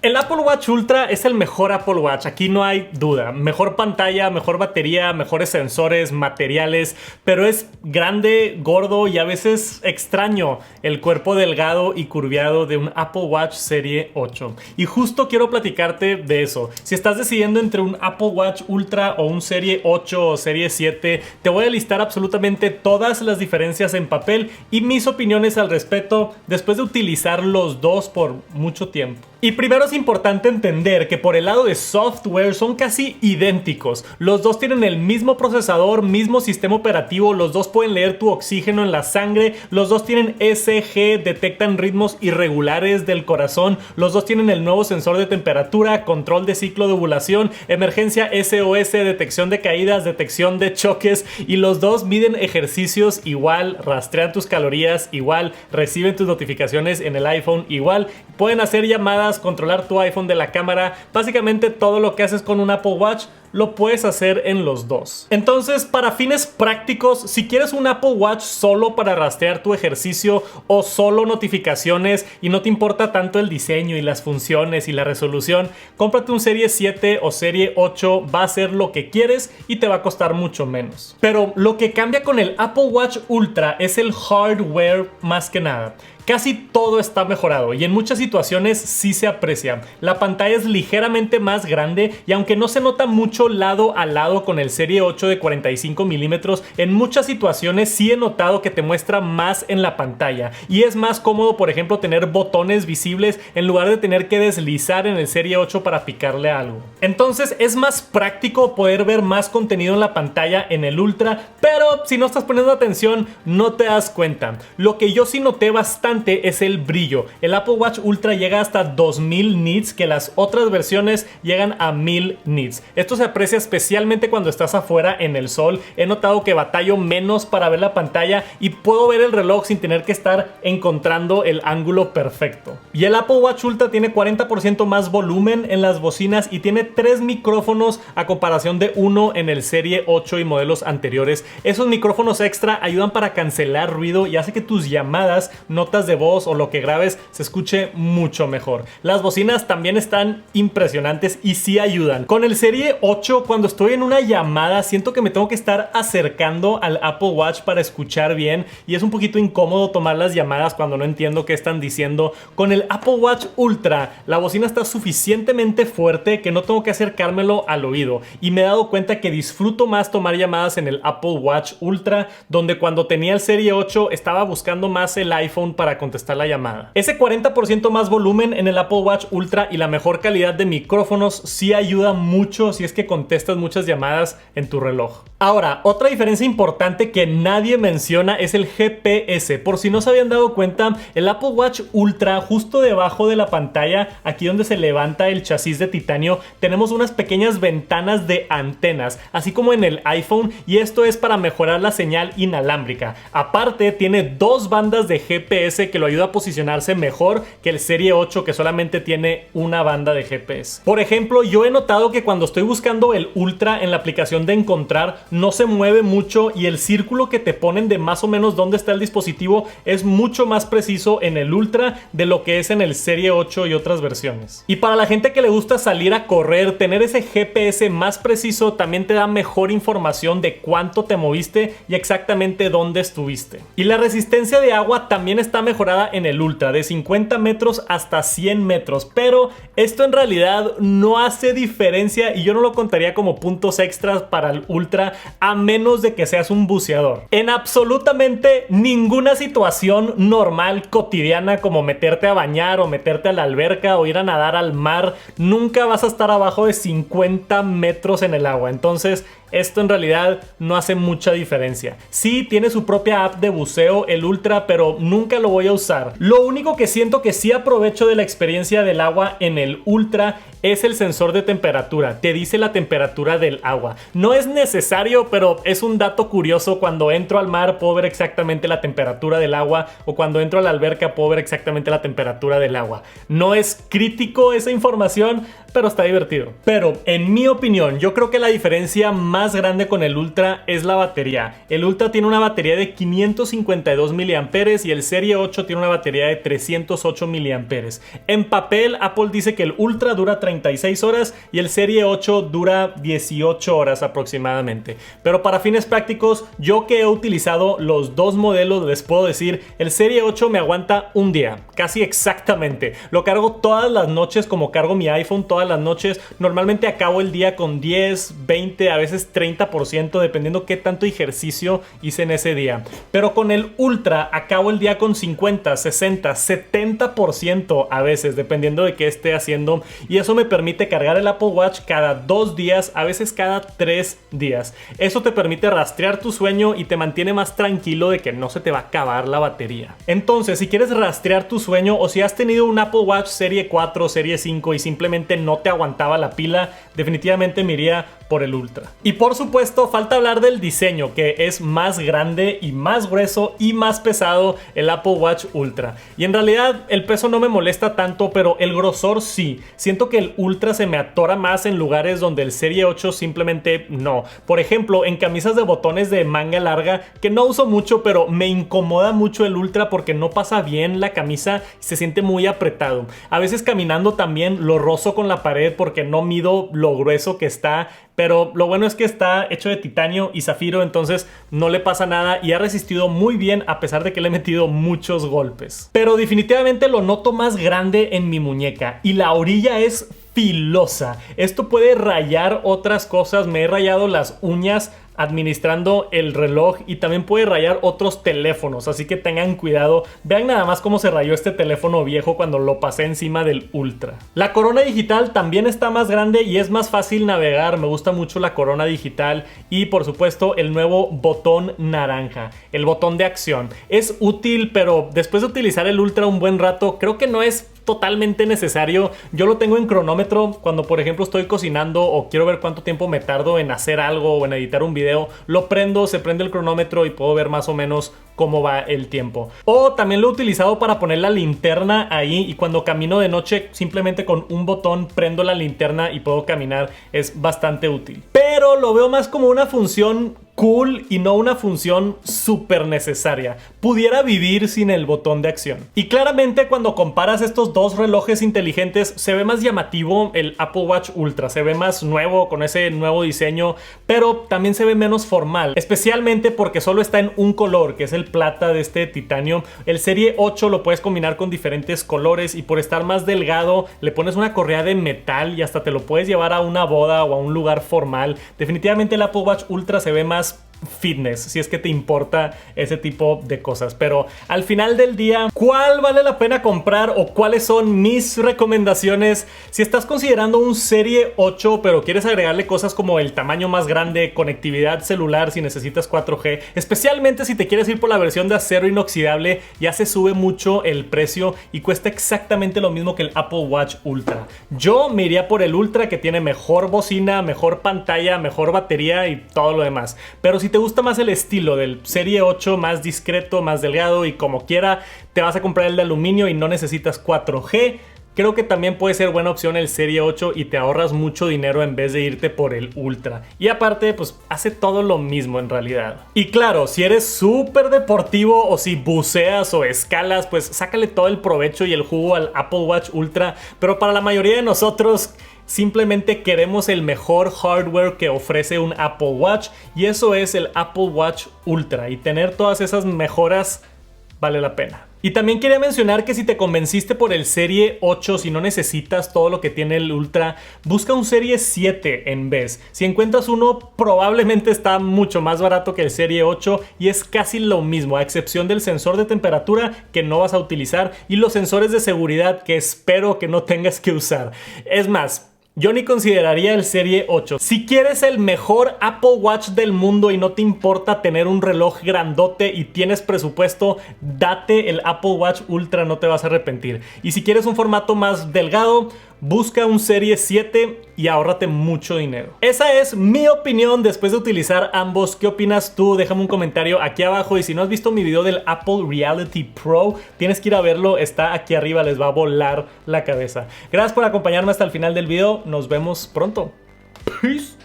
El Apple Watch Ultra es el mejor Apple Watch, aquí no hay duda. Mejor pantalla, mejor batería, mejores sensores, materiales, pero es grande, gordo y a veces extraño el cuerpo delgado y curviado de un Apple Watch Serie 8. Y justo quiero platicarte de eso. Si estás decidiendo entre un Apple Watch Ultra o un Serie 8 o Serie 7, te voy a listar absolutamente todas las diferencias en papel y mis opiniones al respecto después de utilizar los dos por mucho tiempo. Y primero es importante entender que por el lado de software son casi idénticos. Los dos tienen el mismo procesador, mismo sistema operativo, los dos pueden leer tu oxígeno en la sangre, los dos tienen ECG, detectan ritmos irregulares del corazón, los dos tienen el nuevo sensor de temperatura, control de ciclo de ovulación, emergencia SOS, detección de caídas, detección de choques, y los dos miden ejercicios igual, rastrean tus calorías igual, reciben tus notificaciones en el iPhone igual, pueden hacer llamadas, controlar tu iPhone de la cámara. Básicamente todo lo que haces con un Apple Watch lo puedes hacer en los dos. Entonces, para fines prácticos, si quieres un Apple Watch solo para rastrear tu ejercicio o solo notificaciones y no te importa tanto el diseño y las funciones y la resolución, cómprate un Serie 7 o Serie 8, va a ser lo que quieres y te va a costar mucho menos. Pero lo que cambia con el Apple Watch Ultra es el hardware más que nada. Casi todo está mejorado y en muchas situaciones sí se aprecia. La pantalla es ligeramente más grande y aunque no se nota mucho lado a lado con el Serie 8 de 45 milímetros, en muchas situaciones sí he notado que te muestra más en la pantalla y es más cómodo, por ejemplo, tener botones visibles en lugar de tener que deslizar en el Serie 8 para picarle algo. Entonces es más práctico poder ver más contenido en la pantalla en el Ultra, pero si no estás poniendo atención no te das cuenta. Lo que yo sí noté bastante es el brillo. El Apple Watch Ultra llega hasta 2000 nits, que las otras versiones llegan a 1000 nits. Esto se aprecia especialmente cuando estás afuera en el sol. He notado que batallo menos para ver la pantalla y puedo ver el reloj sin tener que estar encontrando el ángulo perfecto. Y el Apple Watch Ultra tiene 40% más volumen en las bocinas y tiene 3 micrófonos a comparación de 1 en el Serie 8 y modelos anteriores. Esos micrófonos extra ayudan para cancelar ruido y hace que tus llamadas, notas de voz o lo que grabes se escuche mucho mejor. Las bocinas también están impresionantes y sí ayudan. Con el Serie 8, cuando estoy en una llamada, siento que me tengo que estar acercando al Apple Watch para escuchar bien y es un poquito incómodo tomar las llamadas cuando no entiendo qué están diciendo. Con el Apple Watch Ultra, la bocina está suficientemente fuerte que no tengo que acercármelo al oído y me he dado cuenta que disfruto más tomar llamadas en el Apple Watch Ultra, donde cuando tenía el Serie 8 estaba buscando más el iPhone para contestar la llamada. Ese 40% más volumen en el Apple Watch Ultra y la mejor calidad de micrófonos sí ayuda mucho si es que contestas muchas llamadas en tu reloj. Ahora, otra diferencia importante que nadie menciona es el GPS. Por si no se habían dado cuenta, el Apple Watch Ultra, justo debajo de la pantalla, aquí donde se levanta el chasis de titanio, tenemos unas pequeñas ventanas de antenas, así como en el iPhone, y esto es para mejorar la señal inalámbrica. Aparte, tiene 2 bandas de GPS que lo ayuda a posicionarse mejor que el Serie 8, que solamente tiene una banda de GPS. Por ejemplo, yo he notado que cuando estoy buscando el Ultra en la aplicación de encontrar, no se mueve mucho y el círculo que te ponen de más o menos dónde está el dispositivo es mucho más preciso en el Ultra de lo que es en el Serie 8 y otras versiones. Y para la gente que le gusta salir a correr, tener ese GPS más preciso también te da mejor información de cuánto te moviste y exactamente dónde estuviste. Y la resistencia de agua también está mejorada en el Ultra, de 50 metros hasta 100 metros, pero esto en realidad no hace diferencia y yo no lo contaría como puntos extras para el Ultra, a menos de que seas un buceador. En absolutamente ninguna situación normal, cotidiana, como meterte a bañar o meterte a la alberca o ir a nadar al mar, nunca vas a estar abajo de 50 metros en el agua. Entonces esto en realidad no hace mucha diferencia. Sí, tiene su propia app de buceo, el Ultra, pero nunca lo voy a usar. Lo único que siento que sí aprovecho de la experiencia del agua en el Ultra es el sensor de temperatura. Te dice la temperatura del agua. No es necesario, pero es un dato curioso. Cuando entro al mar puedo ver exactamente la temperatura del agua, o cuando entro a la alberca puedo ver exactamente la temperatura del agua. No es crítico esa información, pero está divertido. Pero en mi opinión, yo creo que la diferencia más más grande con el Ultra es la batería. El Ultra tiene una batería de 552 miliamperes y el Serie 8 tiene una batería de 308 miliamperes. En papel, Apple dice que el Ultra dura 36 horas y el Serie 8 dura 18 horas aproximadamente. Pero para fines prácticos, yo que he utilizado los dos modelos, les puedo decir, el Serie 8 me aguanta un día, casi exactamente. Lo cargo todas las noches como cargo mi iPhone todas las noches. Normalmente acabo el día con 10, 20, a veces 30%, dependiendo qué tanto ejercicio hice en ese día. Pero con el Ultra acabo el día con 50, 60, 70% a veces, dependiendo de qué esté haciendo. Y eso me permite cargar el Apple Watch cada 2 días, a veces cada 3 días. Eso te permite rastrear tu sueño y te mantiene más tranquilo de que no se te va a acabar la batería. Entonces, si quieres rastrear tu sueño o si has tenido un Apple Watch Serie 4, Serie 5 y simplemente no te aguantaba la pila, definitivamente me iría por el Ultra. Y por supuesto, falta hablar del diseño, que es más grande y más grueso y más pesado el Apple Watch Ultra. Y en realidad el peso no me molesta tanto, pero el grosor sí. Siento que el Ultra se me atora más en lugares donde el Serie 8 simplemente no. Por ejemplo, en camisas de botones de manga larga, que no uso mucho, pero me incomoda mucho el Ultra porque no pasa bien la camisa y se siente muy apretado. A veces caminando también lo rozo con la pared porque no mido lo grueso que está, pero lo bueno es que está hecho de titanio y zafiro, entonces no le pasa nada y ha resistido muy bien a pesar de que le he metido muchos golpes. Pero definitivamente lo noto más grande en mi muñeca y la orilla es filosa. Esto puede rayar otras cosas. Me he rayado las uñas administrando el reloj y también puede rayar otros teléfonos, así que tengan cuidado. Vean nada más cómo se rayó este teléfono viejo cuando lo pasé encima del Ultra. La corona digital también está más grande y es más fácil navegar. Me gusta mucho la corona digital y por supuesto el nuevo botón naranja, el botón de acción. Es útil, pero después de utilizar el Ultra un buen rato, creo que no es totalmente necesario. Yo lo tengo en cronómetro cuando por ejemplo estoy cocinando o quiero ver cuánto tiempo me tardo en hacer algo o en editar un video. Lo prendo, se prende el cronómetro y puedo ver más o menos cómo va el tiempo. O también lo he utilizado para poner la linterna ahí y cuando camino de noche simplemente con un botón prendo la linterna y puedo caminar. Es bastante útil. Pero lo veo más como una función cool y no una función súper necesaria. Pudiera vivir sin el botón de acción. Y claramente cuando comparas estos dos relojes inteligentes se ve más llamativo el Apple Watch Ultra. Se ve más nuevo con ese nuevo diseño, pero también se ve menos formal, especialmente porque solo está en un color, que es el plata de este titanio. El Serie 8 lo puedes combinar con diferentes colores y por estar más delgado le pones una correa de metal y hasta te lo puedes llevar a una boda o a un lugar formal. Definitivamente el Apple Watch Ultra se ve más fitness, si es que te importa ese tipo de cosas. Pero al final del día, ¿cuál vale la pena comprar o cuáles son mis recomendaciones? Si estás considerando un Serie 8 pero quieres agregarle cosas como el tamaño más grande, conectividad celular si necesitas 4G, especialmente si te quieres ir por la versión de acero inoxidable, ya se sube mucho el precio y cuesta exactamente lo mismo que el Apple Watch Ultra. Yo me iría por el Ultra, que tiene mejor bocina, mejor pantalla, mejor batería y todo lo demás. Pero si te gusta más el estilo del Serie 8, más discreto, más delgado y como quiera, te vas a comprar el de aluminio y no necesitas 4G, creo que también puede ser buena opción el Serie 8 y te ahorras mucho dinero en vez de irte por el Ultra. Y aparte, pues hace todo lo mismo en realidad. Y claro, si eres súper deportivo o si buceas o escalas, pues sácale todo el provecho y el jugo al Apple Watch Ultra. Pero para la mayoría de nosotros, simplemente queremos el mejor hardware que ofrece un Apple Watch y eso es el Apple Watch Ultra, y tener todas esas mejoras vale la pena. Y también quería mencionar que si te convenciste por el Serie 8, si no necesitas todo lo que tiene el Ultra, busca un Serie 7 en vez. Si encuentras uno, probablemente está mucho más barato que el Serie 8 y es casi lo mismo, a excepción del sensor de temperatura que no vas a utilizar y los sensores de seguridad que espero que no tengas que usar. Es más, yo ni consideraría el Serie 8. Si quieres el mejor Apple Watch del mundo y no te importa tener un reloj grandote y tienes presupuesto, date el Apple Watch Ultra, no te vas a arrepentir. Y si quieres un formato más delgado, busca un Serie 7 y ahórrate mucho dinero. Esa es mi opinión después de utilizar ambos. ¿Qué opinas tú? Déjame un comentario aquí abajo. Y si no has visto mi video del Apple Reality Pro, tienes que ir a verlo. Está aquí arriba, les va a volar la cabeza. Gracias por acompañarme hasta el final del video. Nos vemos pronto. Peace.